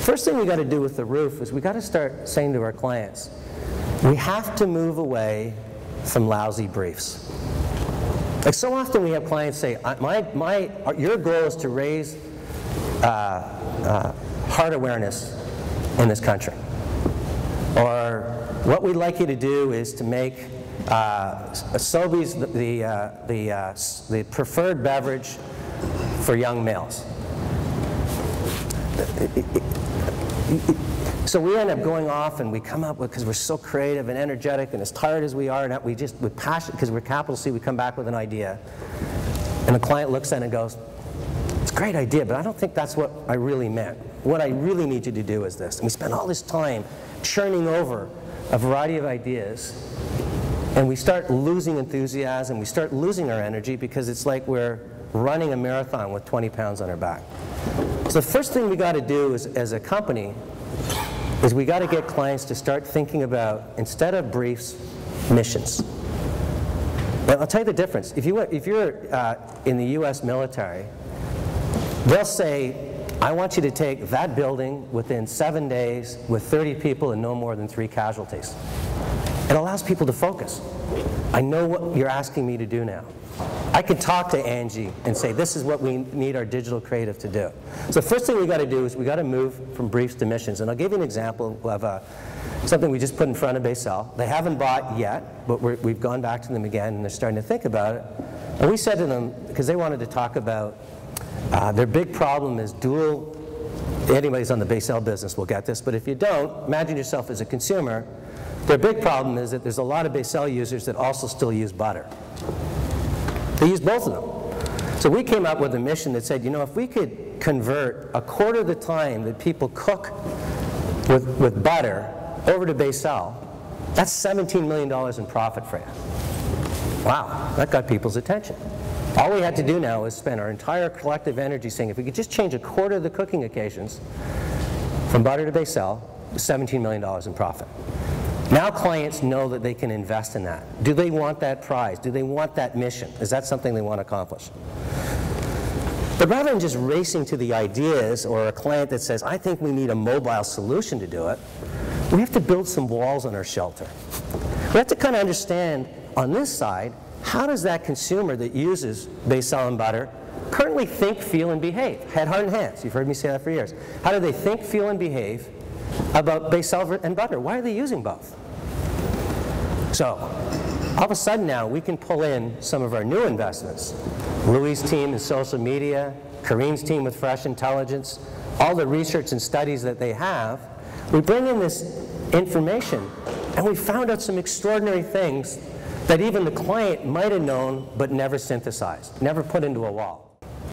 First thing we got to do with the roof is we got to start saying to our clients, we have to move away from lousy briefs. Like so often we have clients say, your goal is to raise heart awareness in this country. Or what we'd like you to do is to make Sobeys the preferred beverage for young males. So we end up going off and we come up with, because we're so creative and energetic and as tired as we are, and with passion, because we're capital C, we come back with an idea. And the client looks at it and goes, it's a great idea, but I don't think that's what I really meant. What I really need you to do is this. And we spend all this time churning over a variety of ideas, and we start losing enthusiasm, we start losing our energy, because it's like we're running a marathon with 20 pounds on our back. So the first thing we got to do is, as a company, is we got to get clients to start thinking about, instead of briefs, missions. Now, I'll tell you the difference. If you're in the US military, they'll say, I want you to take that building within 7 days with 30 people and no more than 3 casualties. It allows people to focus. I know what you're asking me to do now. I can talk to Angie and say, this is what we need our digital creative to do. So the first thing we got to do is we got to move from briefs to missions. And I'll give you an example of something we just put in front of Basel. They haven't bought yet, but we've gone back to them again, and they're starting to think about it. And we said to them, because they wanted to talk about their big problem is dual. Anybody's on the Basel business will get this, but if you don't, imagine yourself as a consumer. Their big problem is that there's a lot of Basel users that also still use butter. They use both of them. So we came up with a mission that said, you know, if we could convert a quarter of the time that people cook with butter over to Basel, that's $17 million in profit for you. Wow, that got people's attention. All we had to do now is spend our entire collective energy saying, if we could just change a quarter of the cooking occasions from butter to Basel, $17 million in profit. Now clients know that they can invest in that. Do they want that prize? Do they want that mission? Is that something they want to accomplish? But rather than just racing to the ideas, or a client that says, I think we need a mobile solution to do it, we have to build some walls on our shelter. We have to kind of understand, on this side, how does that consumer that uses Basel and butter currently think, feel, and behave? Head, heart, and hands. You've heard me say that for years. How do they think, feel, and behave about Basel and butter? Why are they using both? So, all of a sudden now, we can pull in some of our new investments. Louis' team in social media, Kareen's team with Fresh Intelligence, all the research and studies that they have. We bring in this information, and we found out some extraordinary things that even the client might have known but never synthesized, never put into a wall.